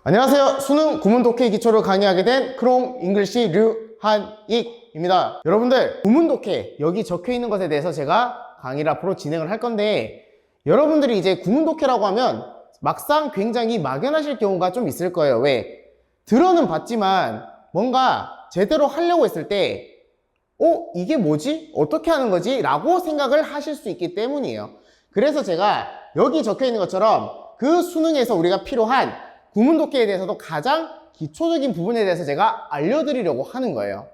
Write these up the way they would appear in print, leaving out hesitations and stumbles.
안녕하세요. 수능 구문 독해 기초를 강의하게 된 크롱 잉글리시 류한익입니다. 여러분들, 구문 독해 여기 적혀 있는 것에 대해서 제가 강의를 앞으로 진행을 할 건데, 여러분들이 이제 구문 독해라고 하면 막상 굉장히 막연하실 경우가 좀 있을 거예요. 왜? 들어는 봤지만 뭔가 제대로 하려고 했을 때 이게 뭐지? 어떻게 하는 거지? 라고 생각을 하실 수 있기 때문이에요. 그래서 제가 여기 적혀 있는 것처럼 그 수능에서 우리가 필요한 구문 독해에 대해서도 가장 기초적인 부분에 대해서 제가 알려드리려고 하는 거예요.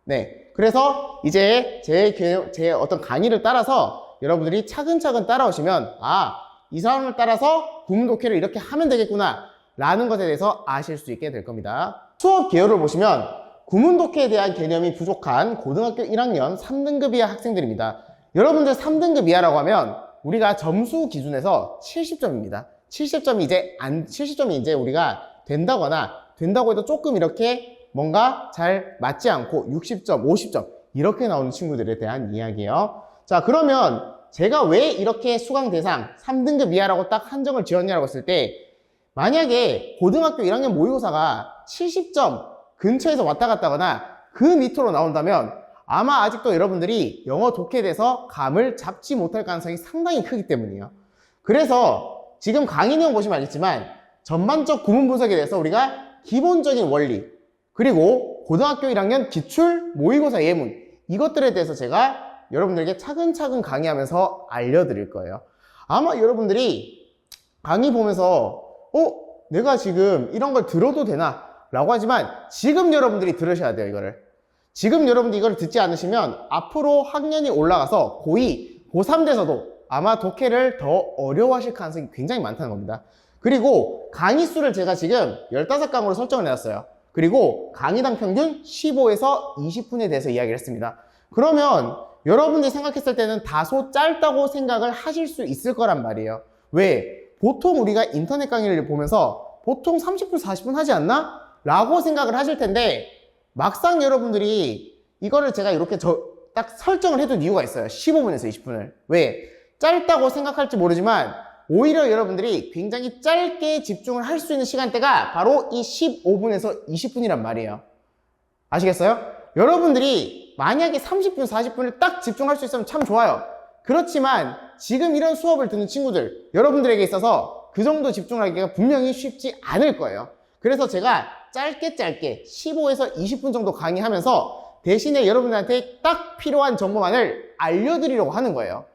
네. 그래서 이제 제 어떤 강의를 따라서 여러분들이 차근차근 따라오시면, 이 사람을 따라서 구문 독해를 이렇게 하면 되겠구나 라는 것에 대해서 아실 수 있게 될 겁니다. 수업 개요를 보시면 구문 독해에 대한 개념이 부족한 고등학교 1학년 3등급 이하 학생들입니다. 여러분들 3등급 이하라고 하면 우리가 점수 기준에서 70점입니다. 70점이 이제 우리가 된다고 해도 조금 이렇게 뭔가 잘 맞지 않고 60점, 50점 이렇게 나오는 친구들에 대한 이야기예요. 자, 그러면 제가 왜 이렇게 수강 대상 3등급 이하라고 딱 한정을 지었냐라고 했을 때, 만약에 고등학교 1학년 모의고사가 70점 근처에서 왔다 갔다 하거나 그 밑으로 나온다면 아마 아직도 여러분들이 영어 독해에 대해서 감을 잡지 못할 가능성이 상당히 크기 때문이에요. 그래서 지금 강의 내용 보시면 알겠지만 전반적 구문 분석에 대해서 우리가 기본적인 원리, 그리고 고등학교 1학년 기출 모의고사 예문, 이것들에 대해서 제가 여러분들에게 차근차근 강의하면서 알려드릴 거예요. 아마 여러분들이 강의 보면서 내가 지금 이런 걸 들어도 되나? 라고 하지만 지금 여러분들이 들으셔야 돼요, 이거를. 지금 여러분들이 이걸 듣지 않으시면 앞으로 학년이 올라가서 고2, 고3 돼서도 아마 독해를 더 어려워하실 가능성이 굉장히 많다는 겁니다. 그리고 강의 수를 제가 지금 15강으로 설정을 해놨어요. 그리고 강의당 평균 15에서 20분에 대해서 이야기를 했습니다. 그러면 여러분들이 생각했을 때는 다소 짧다고 생각을 하실 수 있을 거란 말이에요. 왜? 보통 우리가 인터넷 강의를 보면서 보통 30분, 40분 하지 않나? 라고 생각을 하실 텐데, 막상 여러분들이 이거를 제가 이렇게 딱 설정을 해둔 이유가 있어요. 15분에서 20분을. 왜? 짧다고 생각할지 모르지만 오히려 여러분들이 굉장히 짧게 집중을 할 수 있는 시간대가 바로 이 15분에서 20분이란 말이에요. 아시겠어요? 여러분들이 만약에 30분, 40분을 딱 집중할 수 있으면 참 좋아요. 그렇지만 지금 이런 수업을 듣는 친구들, 여러분들에게 있어서 그 정도 집중하기가 분명히 쉽지 않을 거예요. 그래서 제가 짧게 15에서 20분 정도 강의하면서 대신에 여러분들한테 딱 필요한 정보만을 알려드리려고 하는 거예요.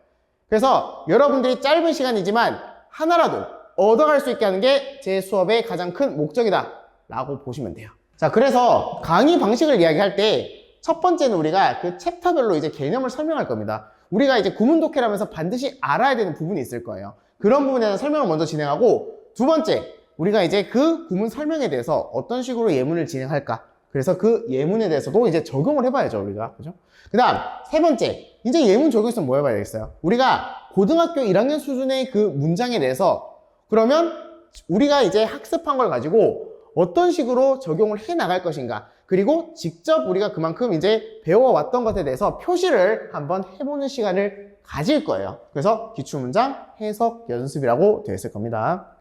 그래서 여러분들이 짧은 시간이지만 하나라도 얻어갈 수 있게 하는 게 제 수업의 가장 큰 목적이다 라고 보시면 돼요. 자, 그래서 강의 방식을 이야기할 때 첫 번째는 우리가 그 챕터별로 이제 개념을 설명할 겁니다. 우리가 이제 구문 독해라면서 반드시 알아야 되는 부분이 있을 거예요. 그런 부분에 대한 설명을 먼저 진행하고, 두 번째, 우리가 이제 그 구문 설명에 대해서 어떤 식으로 예문을 진행할까? 그래서 그 예문에 대해서도 이제 적용을 해봐야죠, 우리가. 그죠? 그 다음, 세 번째, 이제 예문 적용했으면 뭐 해봐야 되겠어요? 우리가 고등학교 1학년 수준의 그 문장에 대해서, 그러면 우리가 이제 학습한 걸 가지고 어떤 식으로 적용을 해 나갈 것인가, 그리고 직접 우리가 그만큼 이제 배워왔던 것에 대해서 표시를 한번 해보는 시간을 가질 거예요. 그래서 기출문장 해석 연습이라고 되어 있을 겁니다.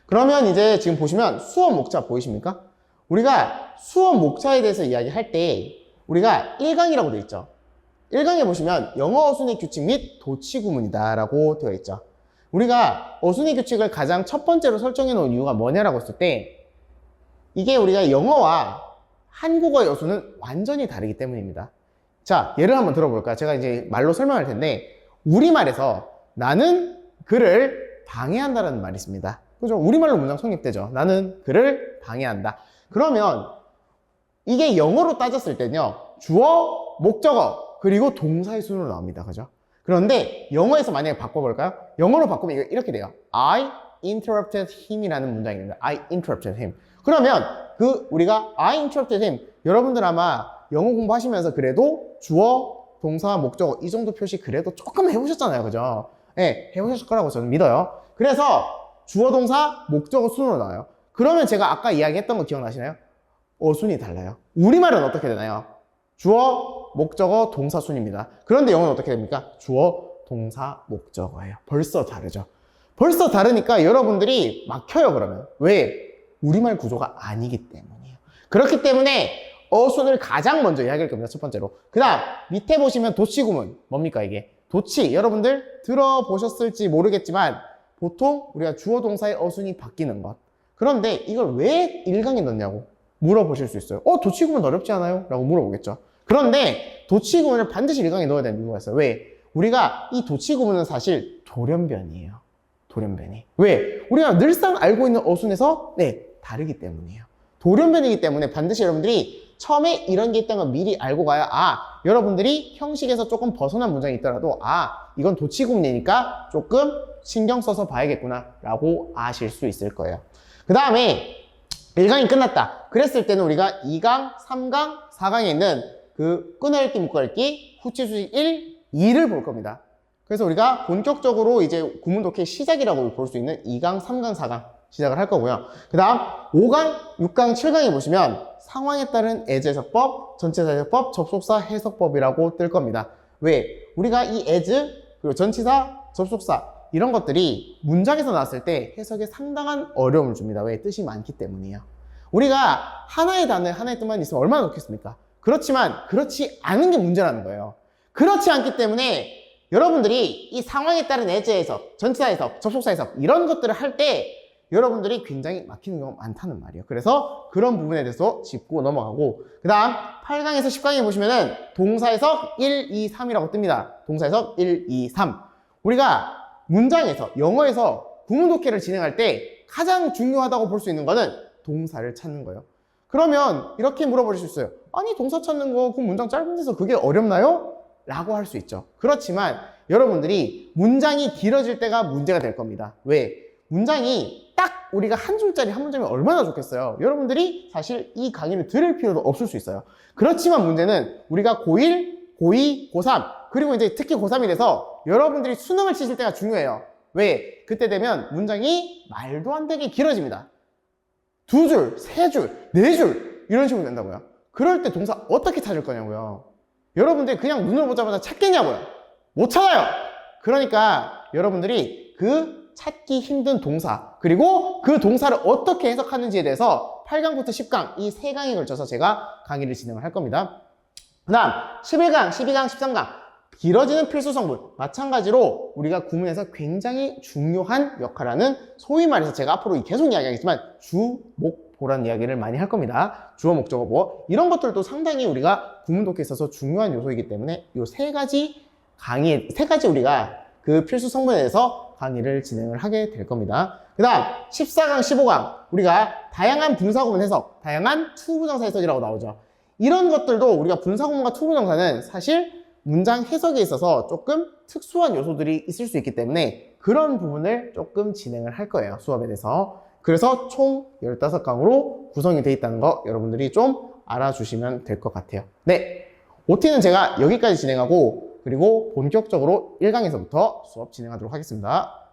그러면 이제 지금 보시면 수업 목차 보이십니까? 우리가 수업 목차에 대해서 이야기할 때 우리가 1강이라고 되어 있죠. 1강에 보시면 영어 어순의 규칙 및 도치 구문이다 라고 되어 있죠. 우리가 어순의 규칙을 가장 첫 번째로 설정해 놓은 이유가 뭐냐라고 했을 때, 이게 우리가 영어와 한국어의 어순은 완전히 다르기 때문입니다. 자, 예를 한번 들어볼까요? 제가 이제 말로 설명할 텐데, 우리말에서 나는 그를 방해한다라는 말이 있습니다. 그죠? 우리말로 문장 성립되죠. 나는 그를 방해한다. 그러면 이게 영어로 따졌을 때는요, 주어, 목적어, 그리고 동사의 순으로 나옵니다. 그죠? 그런데 영어에서 만약에 바꿔볼까요? 영어로 바꾸면 이렇게 돼요. I interrupted him 이라는 문장입니다. I interrupted him. 그러면 우리가 I interrupted him, 여러분들 아마 영어 공부하시면서 그래도 주어, 동사, 목적어 이 정도 표시 그래도 조금 해보셨잖아요. 그죠? 네, 해보셨을 거라고 저는 믿어요. 그래서 주어, 동사, 목적어 순으로 나와요. 그러면 제가 아까 이야기했던 거 기억나시나요? 어순이 달라요. 우리말은 어떻게 되나요? 주어, 목적어, 동사 순입니다. 그런데 영어는 어떻게 됩니까? 주어, 동사, 목적어예요. 벌써 다르죠. 벌써 다르니까 여러분들이 막혀요, 그러면. 왜? 우리말 구조가 아니기 때문이에요. 그렇기 때문에 어순을 가장 먼저 이야기할 겁니다. 첫 번째로. 그 다음 밑에 보시면 도치구문. 뭡니까 이게? 도치. 여러분들 들어보셨을지 모르겠지만 보통 우리가 주어 동사의 어순이 바뀌는 것. 그런데 이걸 왜 1강에 넣냐고 물어보실 수 있어요. 도치구문 어렵지 않아요? 라고 물어보겠죠. 그런데 도치구문을 반드시 1강에 넣어야 되는 이유가 있어요. 왜? 우리가 이 도치구문은 사실 돌연변이에요. 돌연변이. 왜? 우리가 늘상 알고 있는 어순에서 다르기 때문이에요. 돌연변이기 때문에 반드시 여러분들이 처음에 이런 게 있다는 걸 미리 알고 가야 여러분들이 형식에서 조금 벗어난 문장이 있더라도 이건 도치구문이니까 조금 신경 써서 봐야겠구나 라고 아실 수 있을 거예요. 그 다음에 1강이 끝났다. 그랬을 때는 우리가 2강, 3강, 4강에 있는 그 끊어읽기, 묶어읽기, 후치수식 1, 2를 볼 겁니다. 그래서 우리가 본격적으로 이제 구문 독해 시작이라고 볼 수 있는 2강, 3강, 4강 시작을 할 거고요. 그 다음 5강, 6강, 7강에 보시면 상황에 따른 애제해석법, 전치사 해석법, 접속사 해석법이라고 뜰 겁니다. 왜? 우리가 이 as, 그리고 전치사, 접속사 이런 것들이 문장에서 나왔을 때 해석에 상당한 어려움을 줍니다. 왜? 뜻이 많기 때문이에요. 우리가 하나의 단어, 하나의 뜻만 있으면 얼마나 좋겠습니까? 그렇지만 그렇지 않은 게 문제라는 거예요. 그렇지 않기 때문에 여러분들이 이 상황에 따른 애제 해석, 전치사 해석, 접속사 해석 이런 것들을 할 때 여러분들이 굉장히 막히는 경우가 많다는 말이에요. 그래서 그런 부분에 대해서 짚고 넘어가고 그 다음 8강에서 10강에 보시면은 동사 해석 1, 2, 3이라고 뜹니다. 동사 해석 1, 2, 3 우리가 문장에서 영어에서 구문 독해를 진행할 때 가장 중요하다고 볼 수 있는 거는 동사를 찾는 거예요. 그러면 이렇게 물어보실 수 있어요. 아니 동사 찾는 거 그 문장 짧은 데서 그게 어렵나요? 라고 할 수 있죠. 그렇지만 여러분들이 문장이 길어질 때가 문제가 될 겁니다. 왜? 문장이 딱 우리가 한 줄짜리 한 문장이 얼마나 좋겠어요. 여러분들이 사실 이 강의를 들을 필요도 없을 수 있어요. 그렇지만 문제는 우리가 고1, 고2, 고3 그리고 이제 특히 고3이 돼서 여러분들이 수능을 치실 때가 중요해요. 왜? 그때 되면 문장이 말도 안 되게 길어집니다. 2줄, 3줄, 4줄 이런 식으로 된다고요. 그럴 때 동사 어떻게 찾을 거냐고요. 여러분들이 그냥 눈으로 보자마자 찾겠냐고요. 못 찾아요. 그러니까 여러분들이 그 찾기 힘든 동사 그리고 그 동사를 어떻게 해석하는지에 대해서 8강부터 10강 이 3강에 걸쳐서 제가 강의를 진행을 할 겁니다. 그 다음 11강, 12강, 13강 길어지는 필수 성분 마찬가지로 우리가 구문에서 굉장히 중요한 역할을 하는 소위 말해서 제가 앞으로 계속 이야기하겠지만 주목보라는 이야기를 많이 할 겁니다. 주어, 목적어, 보어 이런 것들도 상당히 우리가 구문 독해에 있어서 중요한 요소이기 때문에 이 3가지 우리가 그 필수 성분에 대해서 강의를 진행을 하게 될 겁니다. 그 다음 14강, 15강 우리가 다양한 분사구문 해석, 다양한 투부정사 해석이라고 나오죠. 이런 것들도 우리가 분사구문과 투부정사는 사실 문장 해석에 있어서 조금 특수한 요소들이 있을 수 있기 때문에 그런 부분을 조금 진행을 할 거예요. 수업에 대해서. 그래서 총 15강으로 구성이 되어 있다는 거 여러분들이 좀 알아주시면 될 것 같아요. 네, OT는 제가 여기까지 진행하고 그리고 본격적으로 1강에서부터 수업 진행하도록 하겠습니다.